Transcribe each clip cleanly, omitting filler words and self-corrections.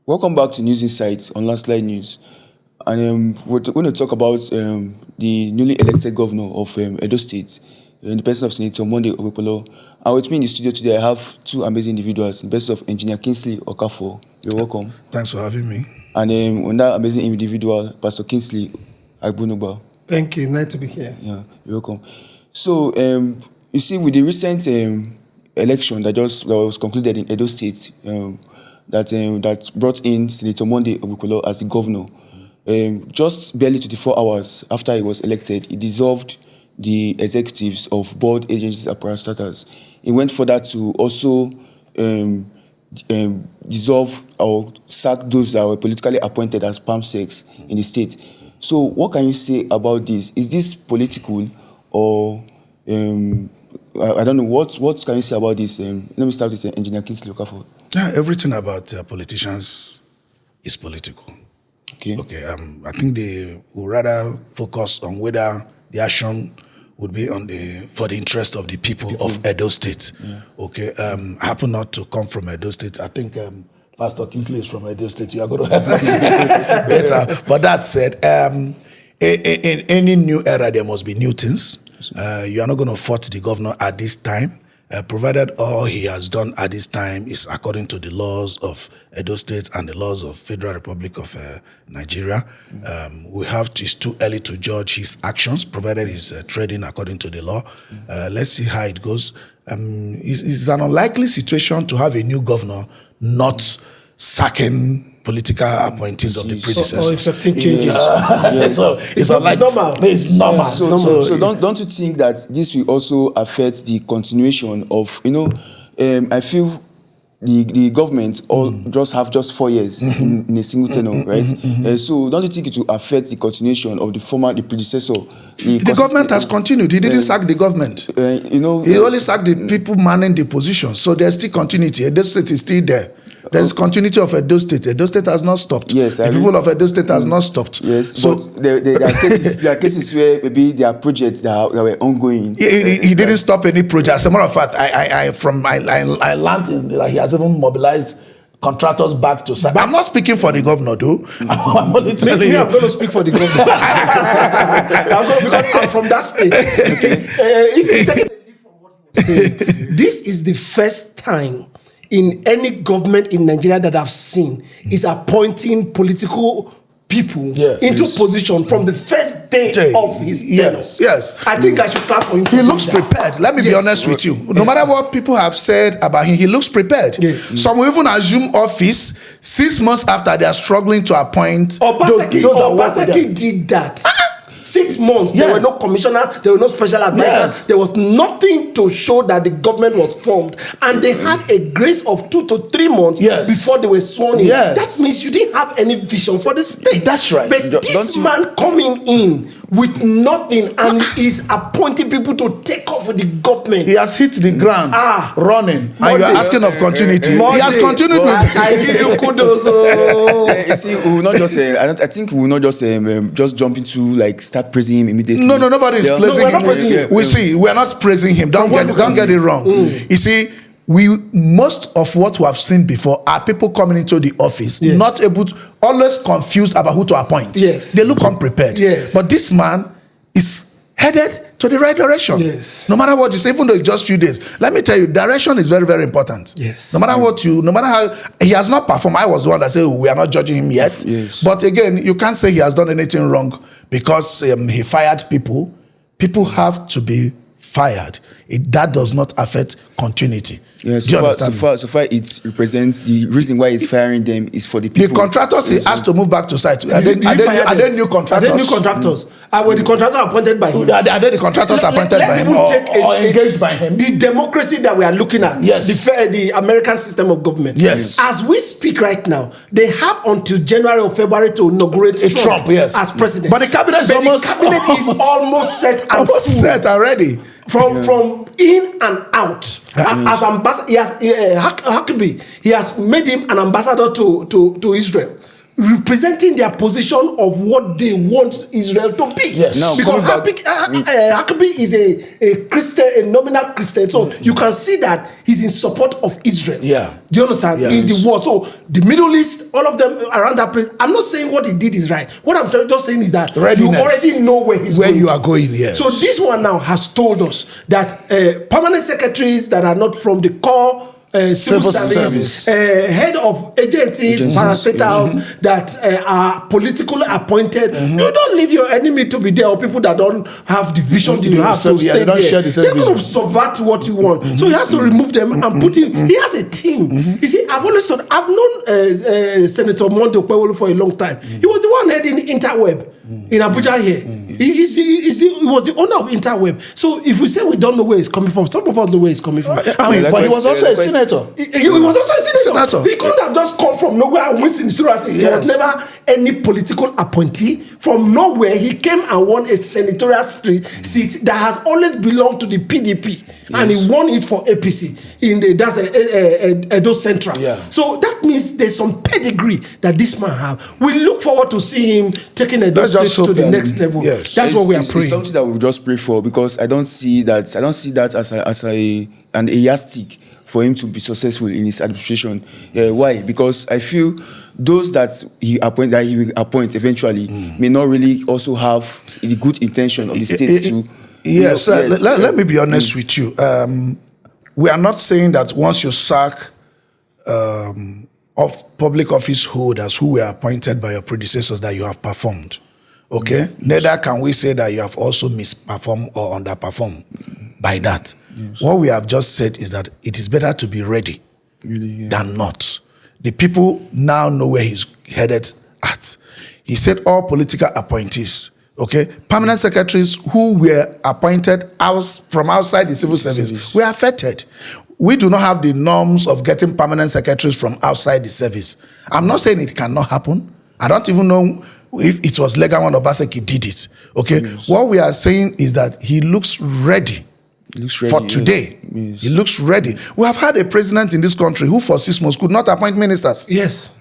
Welcome back to News Insights on Landslide News. And we're going to talk about the newly elected governor of Edo State, in the person of Senator Monday Okpebholo. And with me in the studio today, I have two amazing individuals, in the person of Engineer Kingsley Okafor. You're welcome. Thanks for having me. And another amazing individual, Pastor Kingsley Agbonoba. Thank you. Nice to be here. Yeah, you're welcome. So, you see, with the recent election that was concluded in Edo State, that brought in Senator Monday Okpebholo as the governor, just barely 24 hours after he was elected, he dissolved the executives of board agencies and parastatals. He went further to also dissolve or sack those that were politically appointed as palmsecs in the state. So what can you say about this? Is this political or I don't know, what can you say about this? Let me start with Engineer Kingsley Okafor. Yeah, everything about politicians is political. Okay. I think they would rather focus on whether the action would be for the interest of the people of Edo State. Yeah. Okay. I happen not to come from Edo State. I think Pastor Kingsley is from Edo State. You are going to help us better. But that said, in any new era, there must be new things. You are not going to fault the governor at this time, provided all he has done at this time is according to the laws of Edo State and the laws of Federal Republic of Nigeria. It's too early to judge his actions, provided he's trading according to the law. Let's see how it goes. It's an unlikely situation to have a new governor not sacking political appointees of the predecessors. Or accepting changes. So it's normal. It's normal. So don't you think that this will also affect the continuation of, I feel the government just 4 years in a single tenure, right? So don't you think it will affect the continuation of the predecessor? The government has continued. He didn't sack the government. He only sacked the people manning the position. So there's still continuity. Edo State is still there. There's continuity of Edo State. Edo State has not stopped. Yes, the people of Edo State has not stopped. Yes, so but there are cases where maybe there are projects that were ongoing. He didn't stop any project. As a matter of fact, I learned that he has even mobilized contractors back to site. I'm not speaking for the governor, though. I'm only telling you. I'm going to speak for the governor. Because I'm from that state. If you take it from what he was saying, this is the first time in any government in Nigeria that I've seen is appointing political people into position from the first day of his tenure. Yes. I think I should clap for him. He looks prepared. Let me be honest with you. No matter what people have said about him, he looks prepared. Yes. Some will even assume office 6 months after they are struggling to appoint. Obaseki did that. 6 months, there were no commissioner, there were no special advisors, there was nothing to show that the government was formed, and they had a grace of 2 to 3 months before they were sworn in. That means you didn't have any vision for the state. That's right. But this man coming in with nothing and is appointing people to take off with the government. He has hit the ground running, and you are asking of continuity. He has continued with. I give you kudos. You see, we will not just. I think we will not just jump into start praising him immediately. No, nobody is praising him. We are not praising him. Don't get it wrong. You see, most of what we have seen before are people coming into the office not able to, always confused about who to appoint. Yes, they look unprepared. Yes, but this man is headed to the right direction. Yes, no matter what you say, even though it's just few days. Let me tell you, direction is very, very important. Yes, no matter how he has not performed. I was the one that said we are not judging him yet. Yes, but again, you can't say he has done anything wrong because he fired people. People have to be fired. That does not affect continuity. Yes, so far it represents the reason why he's firing them is for the people. The contractors he asked to move back to site. Are they new contractors? Are they new contractors? Were the contractors appointed by him? Are they the contractors appointed by him or engaged by him? The democracy that we are looking at, the American system of government. Yes. As we speak right now, they have until January or February to inaugurate Trump as president. But the cabinet is almost set and almost set already. From in and out. As ambassador, he has Huckabee. He has made him an ambassador to Israel. representing their position of what they want Israel to be. Yes. Now, because coming back- Huckabee is a Christian, a nominal Christian, so you can see that he's in support of Israel. Yeah. Do you understand? Yes. In the war, so the Middle East, all of them around that place. I'm not saying what he did is right. What I'm just saying is that Readiness. you already know where he's Where going. you are going, yes. So this one now has told us that permanent secretaries that are not from the core civil service, head of agencies, parastatals that are politically appointed. You don't leave your enemy to be there, or people that don't have the vision you have to stay there. They're going to subvert what you want. So he has to remove them and put in. He has a team. You see, I've always thought, I've known Senator Monday Okpebholo for a long time. He was the one heading Interweb in Abuja here. He was the owner of Interweb. So if we say we don't know where it's coming from, some of us know where it's coming from. But he was also a senator. He was also a senator. He couldn't have just come from nowhere and went in the story and say he was never any political appointee. From nowhere, he came and won a senatorial seat that has always belonged to the PDP, and he won it for APC in that's Edo Central. Yeah. So that means there's some pedigree that this man have. We look forward to seeing him taking Edo State to the next level. Yes. That's what we are praying. It's something that we just pray for, because I don't see that as an yardstick for him to be successful in his administration. Why? Because I feel those that he will appoint eventually may not really also have the good intention of the state to. Yes, let me be honest with you. We are not saying that once you sack of public office holders who were appointed by your predecessors that you have performed. Okay? Neither can we say that you have also misperformed or underperformed by that. Yes. What we have just said is that it is better to be ready than not. The people now know where he's headed at. He said all political appointees, okay, permanent secretaries who were appointed from outside the civil service were affected. We do not have the norms of getting permanent secretaries from outside the service. I'm not saying it cannot happen. I don't even know if it was legal when Obaseki did it. Okay, what we are saying is that he looks ready. For today. Yes. He looks ready. We have had a president in this country who for 6 months could not appoint ministers. Yes.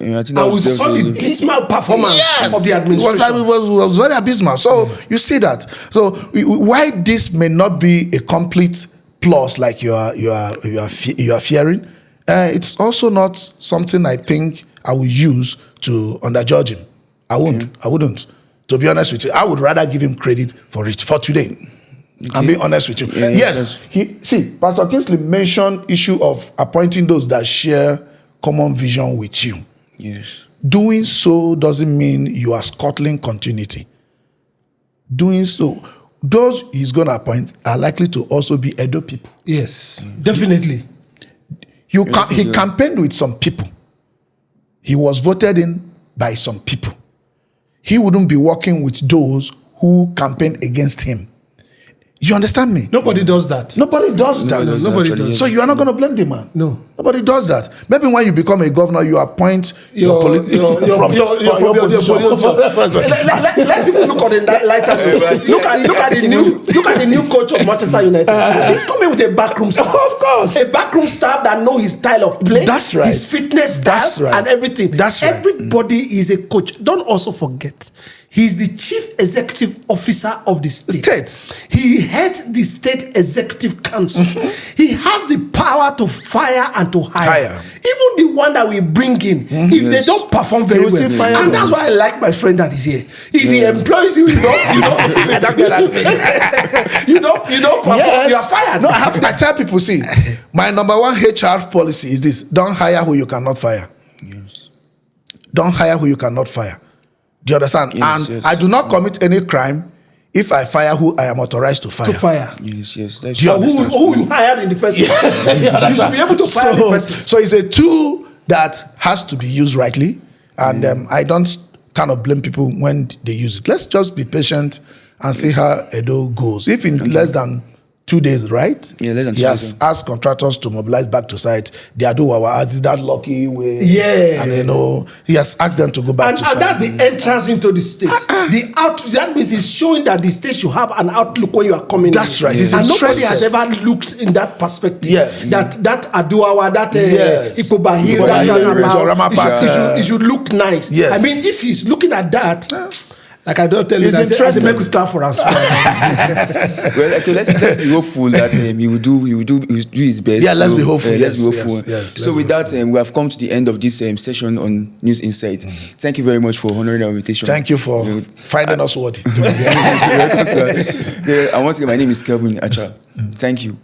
I think we saw the dismal performance of the administration. It was very abysmal. So you see that. So why this may not be a complete plus like you are fearing, it's also not something I think I will use to underjudge him. I wouldn't. To be honest with you, I would rather give him credit for it for today. I'm being honest with you. Yes, Pastor Kingsley mentioned issue of appointing those that share common vision with you. Yes. Doing so doesn't mean you are scuttling continuity. Doing so, those he's going to appoint are likely to also be Edo people. Yes, definitely. He campaigned with some people. He was voted in by some people. He wouldn't be working with those who campaigned against him. You understand me? Nobody does that. Nobody does that. Nobody does. So you are not going to blame the man. No. Nobody does that. Maybe when you become a governor, you appoint your position. Let's even look on the lighter. Look at the new coach of Manchester United. He's coming with a backroom staff. Of course. A backroom staff that know his style of play. That's right. His fitness style and everything. That's right. Everybody is a coach. Don't also forget, he's the chief executive officer of the state. He heads the state executive council. He has the power to fire and to hire. Even the one that we bring in, if they don't perform very well. And that's why I like my friend that is here. If he employs you, you don't perform, you are fired. No, I tell people, see, my number one HR policy is this: don't hire who you cannot fire. Yes. Don't hire who you cannot fire. Do you understand? Yes. I do not commit any crime if I fire who I am authorized to fire. Yes. Do you understand? Who you hired in the first place? You should be able to fire the person. So it's a tool that has to be used rightly, and I don't kind of blame people when they use it. Let's just be patient and see how Edo goes. If in less than 2 days, right? Yeah, less than 2 He has days. asked contractors to mobilize back to site. They are doing as is that lucky way. Yeah. And he has asked them to go back to site. And that's the entrance into the state. That means it's showing that the state should have an outlook when you are coming. That's right. He's And nobody interested. has ever looked in that perspective. Yes. That Aduawa, that Yes. Ikobahir, Ikobahir, that Rama Park. it should look nice. Yes. I mean, if he's looking at that, like I don't tell you, He's I say interested. make we clap for us. Well, okay, let's be hopeful that he will do his best. Yeah, let's be hopeful. Let's be Yes, hopeful. yes, So with that, we have come to the end of this session on News Insight. Thank you very much for honoring our invitation. Thank you for finding us worthy. Yeah, and once again, my name is Kelvin Acha. Thank you.